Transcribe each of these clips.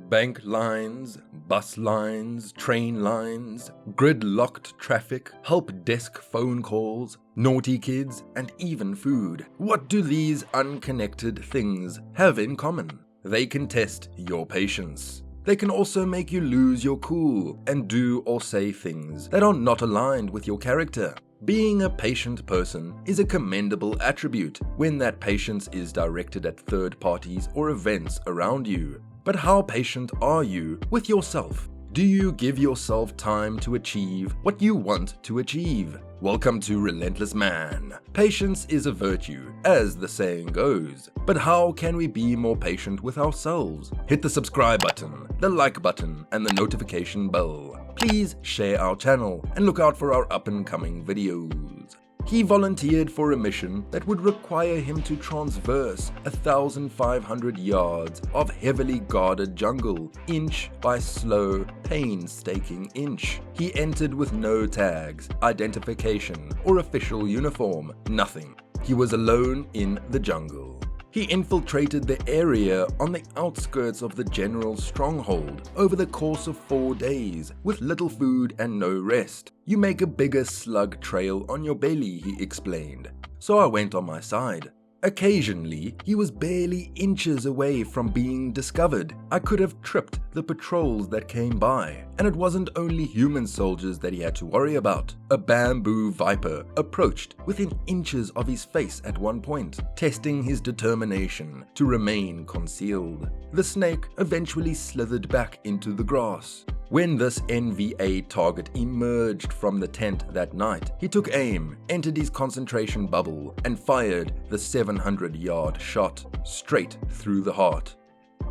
Bank lines, bus lines, train lines, gridlocked traffic, help desk phone calls, naughty kids, and even food. What do these unconnected things have in common? They can test your patience. They can also make you lose your cool and do or say things that are not aligned with your character. Being a patient person is a commendable attribute when that patience is directed at third parties or events around you. But how patient are you with yourself? Do you give yourself time to achieve what you want to achieve? Welcome to Relentless Man. Patience is a virtue, as the saying goes. But how can we be more patient with ourselves? Hit the subscribe button, the like button, and the notification bell. Please share our channel and look out for our up-and-coming videos. He volunteered for a mission that would require him to traverse 1,500 yards of heavily guarded jungle, inch by slow, painstaking inch. He entered with no tags, identification, or official uniform, nothing. He was alone in the jungle. He infiltrated the area on the outskirts of the general stronghold over the course of 4 days, with little food and no rest. You make a bigger slug trail on your belly, he explained. So I went on my side. Occasionally, he was barely inches away from being discovered. I could have tripped the patrols that came by, and it wasn't only human soldiers that he had to worry about. A bamboo viper approached within inches of his face at one point, testing his determination to remain concealed. The snake eventually slithered back into the grass. When this NVA target emerged from the tent that night, he took aim, entered his concentration bubble, and fired the 700-yard shot straight through the heart.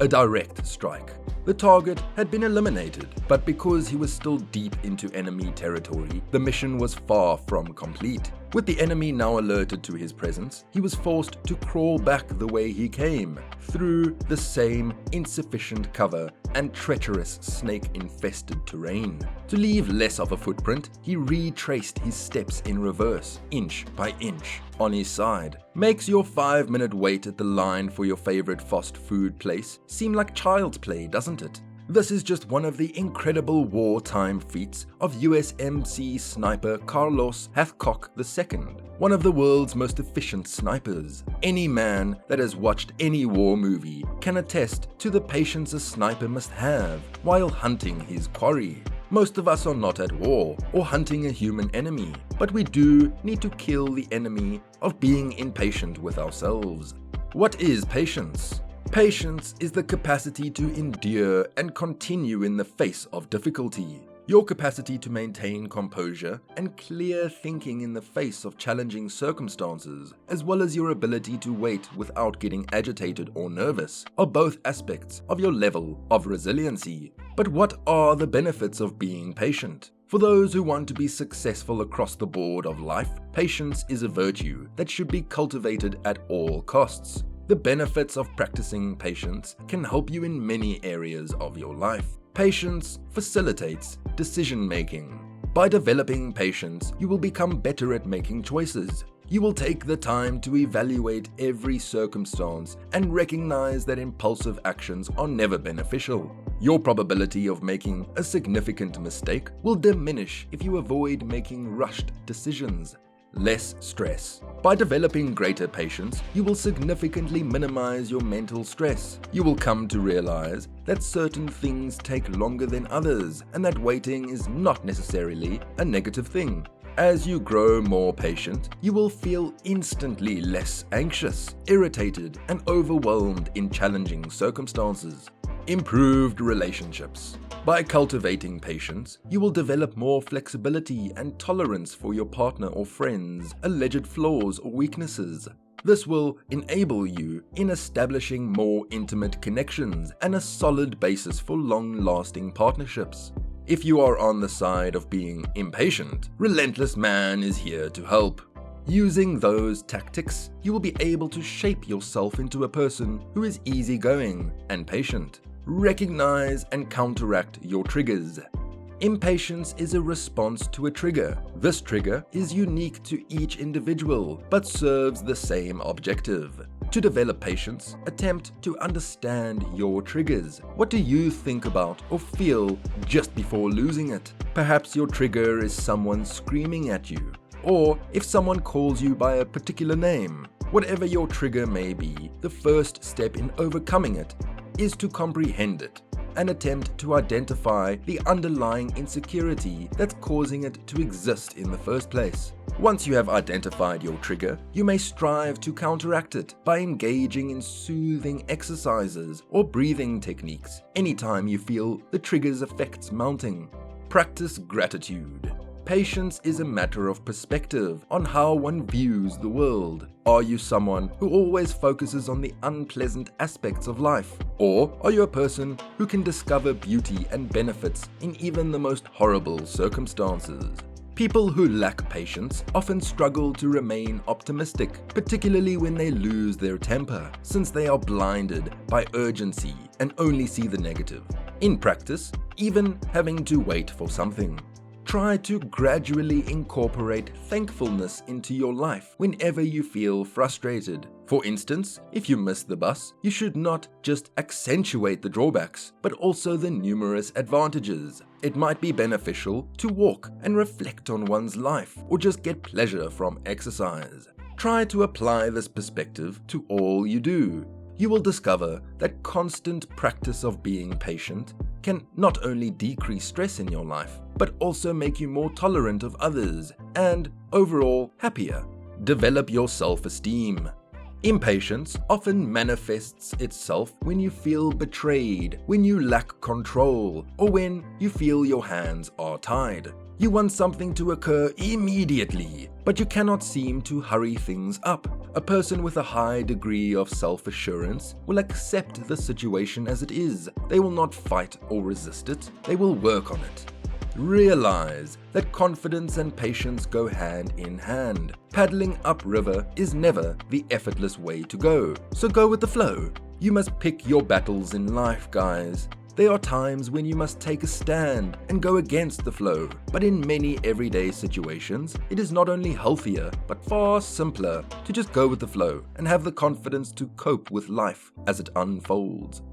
A direct strike. The target had been eliminated, but because he was still deep into enemy territory, the mission was far from complete. With the enemy now alerted to his presence, he was forced to crawl back the way he came, through the same insufficient cover and treacherous snake-infested terrain. To leave less of a footprint, he retraced his steps in reverse, inch by inch, on his side. Makes your 5-minute wait at the line for your favorite fast food place seem like child's play, doesn't it? This is just one of the incredible wartime feats of USMC sniper Carlos Hathcock II, one of the world's most efficient snipers. Any man that has watched any war movie can attest to the patience a sniper must have while hunting his quarry. Most of us are not at war or hunting a human enemy, but we do need to kill the enemy of being impatient with ourselves. What is patience? Patience is the capacity to endure and continue in the face of difficulty. Your capacity to maintain composure and clear thinking in the face of challenging circumstances, as well as your ability to wait without getting agitated or nervous, are both aspects of your level of resiliency. But what are the benefits of being patient? For those who want to be successful across the board of life, patience is a virtue that should be cultivated at all costs. The benefits of practicing patience can help you in many areas of your life. Patience facilitates decision-making. By developing patience, you will become better at making choices. You will take the time to evaluate every circumstance and recognize that impulsive actions are never beneficial. Your probability of making a significant mistake will diminish if you avoid making rushed decisions. Less stress. By developing greater patience, you will significantly minimize your mental stress. You will come to realize that certain things take longer than others, and that waiting is not necessarily a negative thing. As you grow more patient, you will feel instantly less anxious, irritated, and overwhelmed in challenging circumstances. Improved relationships. By cultivating patience, you will develop more flexibility and tolerance for your partner or friends' alleged flaws or weaknesses. This will enable you in establishing more intimate connections and a solid basis for long-lasting partnerships. If you are on the side of being impatient, Relentless Man is here to help. Using those tactics, you will be able to shape yourself into a person who is easygoing and patient. Recognize and counteract your triggers. Impatience is a response to a trigger. This trigger is unique to each individual, but serves the same objective. To develop patience, attempt to understand your triggers. What do you think about or feel just before losing it? Perhaps your trigger is someone screaming at you, or if someone calls you by a particular name. Whatever your trigger may be, the first step in overcoming it is to comprehend it and attempt to identify the underlying insecurity that's causing it to exist in the first place. Once you have identified your trigger, you may strive to counteract it by engaging in soothing exercises or breathing techniques anytime you feel the trigger's effects mounting. Practice gratitude. Patience is a matter of perspective on how one views the world. Are you someone who always focuses on the unpleasant aspects of life? Or are you a person who can discover beauty and benefits in even the most horrible circumstances? People who lack patience often struggle to remain optimistic, particularly when they lose their temper, since they are blinded by urgency and only see the negative. In practice, even having to wait for something. Try to gradually incorporate thankfulness into your life whenever you feel frustrated. For instance, if you miss the bus, you should not just accentuate the drawbacks, but also the numerous advantages. It might be beneficial to walk and reflect on one's life, or just get pleasure from exercise. Try to apply this perspective to all you do. You will discover that constant practice of being patient can not only decrease stress in your life, but also make you more tolerant of others and, overall, happier. Develop your self-esteem. Impatience often manifests itself when you feel betrayed, when you lack control, or when you feel your hands are tied. You want something to occur immediately, but you cannot seem to hurry things up. A person with a high degree of self-assurance will accept the situation as it is. They will not fight or resist it. They will work on it. Realize that confidence and patience go hand in hand. Paddling upriver is never the effortless way to go, so go with the flow. You must pick your battles in life, guys. There are times when you must take a stand and go against the flow, but in many everyday situations, it is not only healthier, but far simpler to just go with the flow and have the confidence to cope with life as it unfolds.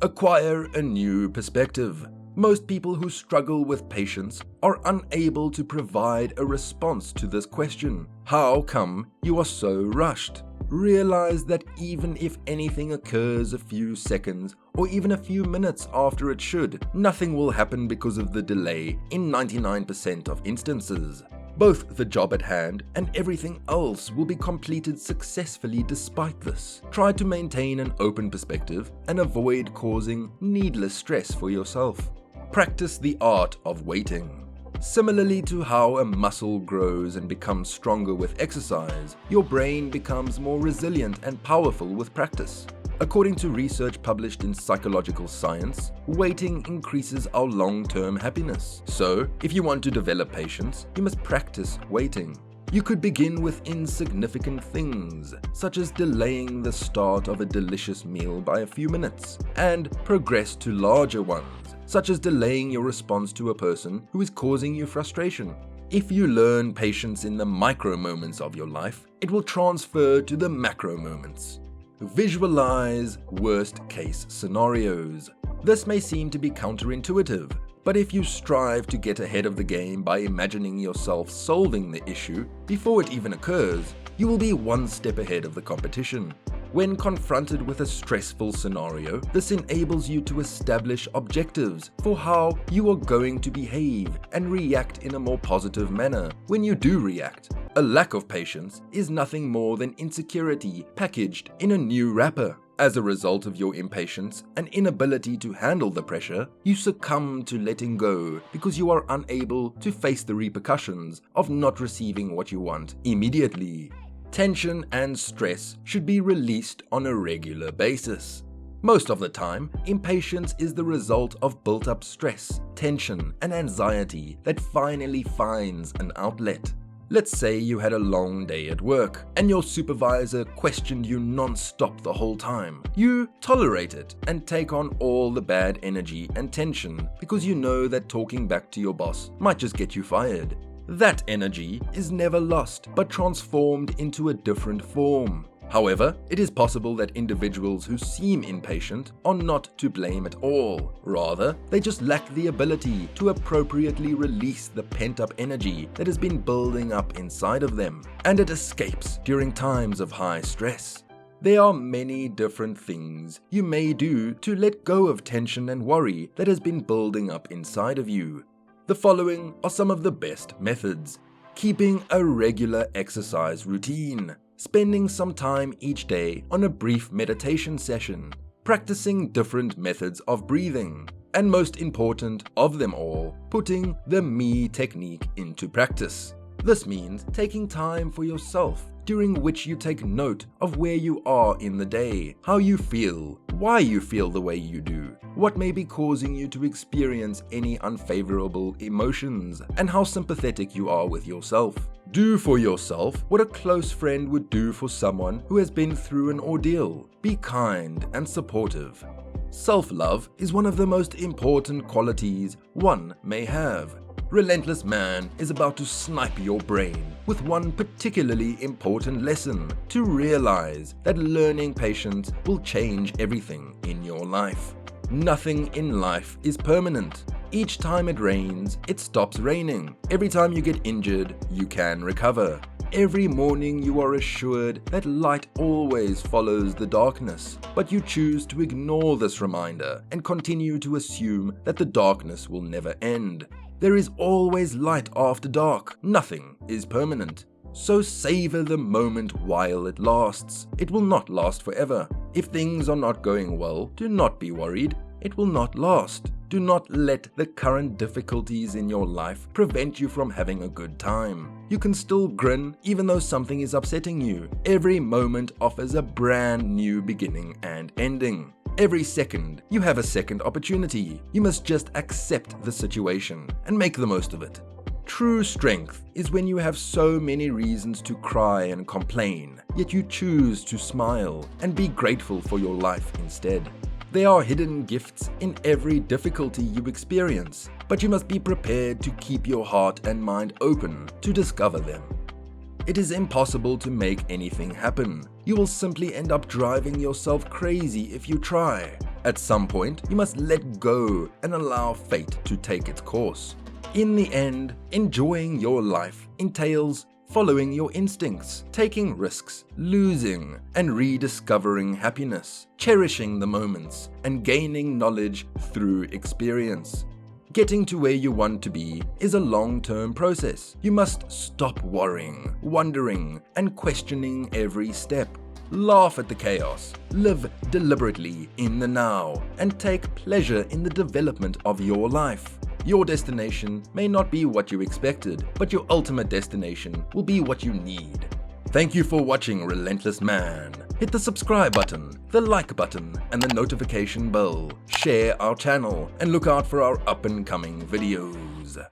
Acquire a new perspective. Most people who struggle with patience are unable to provide a response to this question. How come you are so rushed? Realize that even if anything occurs a few seconds or even a few minutes after it should, nothing will happen because of the delay in 99% of instances. Both the job at hand and everything else will be completed successfully despite this. Try to maintain an open perspective and avoid causing needless stress for yourself. Practice the art of waiting. Similarly to how a muscle grows and becomes stronger with exercise, your brain becomes more resilient and powerful with practice. According to research published in Psychological Science, waiting increases our long-term happiness. So, if you want to develop patience, you must practice waiting. You could begin with insignificant things, such as delaying the start of a delicious meal by a few minutes, and progress to larger ones, such as delaying your response to a person who is causing you frustration. If you learn patience in the micro moments of your life, it will transfer to the macro moments. Visualize worst-case scenarios. This may seem to be counterintuitive, but if you strive to get ahead of the game by imagining yourself solving the issue before it even occurs, you will be one step ahead of the competition. When confronted with a stressful scenario, this enables you to establish objectives for how you are going to behave and react in a more positive manner when you do react. A lack of patience is nothing more than insecurity packaged in a new wrapper. As a result of your impatience and inability to handle the pressure, you succumb to letting go because you are unable to face the repercussions of not receiving what you want immediately. Tension and stress should be released on a regular basis. Most of the time, impatience is the result of built-up stress, tension, and anxiety that finally finds an outlet. Let's say you had a long day at work, and your supervisor questioned you non-stop the whole time. You tolerate it and take on all the bad energy and tension because you know that talking back to your boss might just get you fired. That energy is never lost, but transformed into a different form. However, it is possible that individuals who seem impatient are not to blame at all. Rather, they just lack the ability to appropriately release the pent-up energy that has been building up inside of them, and it escapes during times of high stress. There are many different things you may do to let go of tension and worry that has been building up inside of you. The following are some of the best methods. Keeping a regular exercise routine. Spending some time each day on a brief meditation session. Practicing different methods of breathing. And most important of them all, putting the me technique into practice. This means taking time for yourself, during which you take note of where you are in the day, how you feel, why you feel the way you do, what may be causing you to experience any unfavorable emotions, and how sympathetic you are with yourself. Do for yourself what a close friend would do for someone who has been through an ordeal. Be kind and supportive. Self-love is one of the most important qualities one may have. Relentless Man is about to snipe your brain with one particularly important lesson to realize that learning patience will change everything in your life. Nothing in life is permanent. Each time it rains, it stops raining. Every time you get injured, you can recover. Every morning you are assured that light always follows the darkness, but you choose to ignore this reminder and continue to assume that the darkness will never end. There is always light after dark. Nothing is permanent. So savor the moment while it lasts. It will not last forever. If things are not going well, do not be worried. It will not last. Do not let the current difficulties in your life prevent you from having a good time. You can still grin even though something is upsetting you. Every moment offers a brand new beginning and ending. Every second, you have a second opportunity. You must just accept the situation and make the most of it. True strength is when you have so many reasons to cry and complain, yet you choose to smile and be grateful for your life instead. There are hidden gifts in every difficulty you experience, but you must be prepared to keep your heart and mind open to discover them. It is impossible to make anything happen. You will simply end up driving yourself crazy if you try. At some point, you must let go and allow fate to take its course. In the end, enjoying your life entails following your instincts, taking risks, losing and rediscovering happiness, cherishing the moments, and gaining knowledge through experience. Getting to where you want to be is a long-term process. You must stop worrying, wondering, and questioning every step. Laugh at the chaos, live deliberately in the now, and take pleasure in the development of your life. Your destination may not be what you expected, but your ultimate destination will be what you need. Thank you for watching Relentless Man. Hit the subscribe button, the like button, and the notification bell. Share our channel and look out for our up-and-coming videos.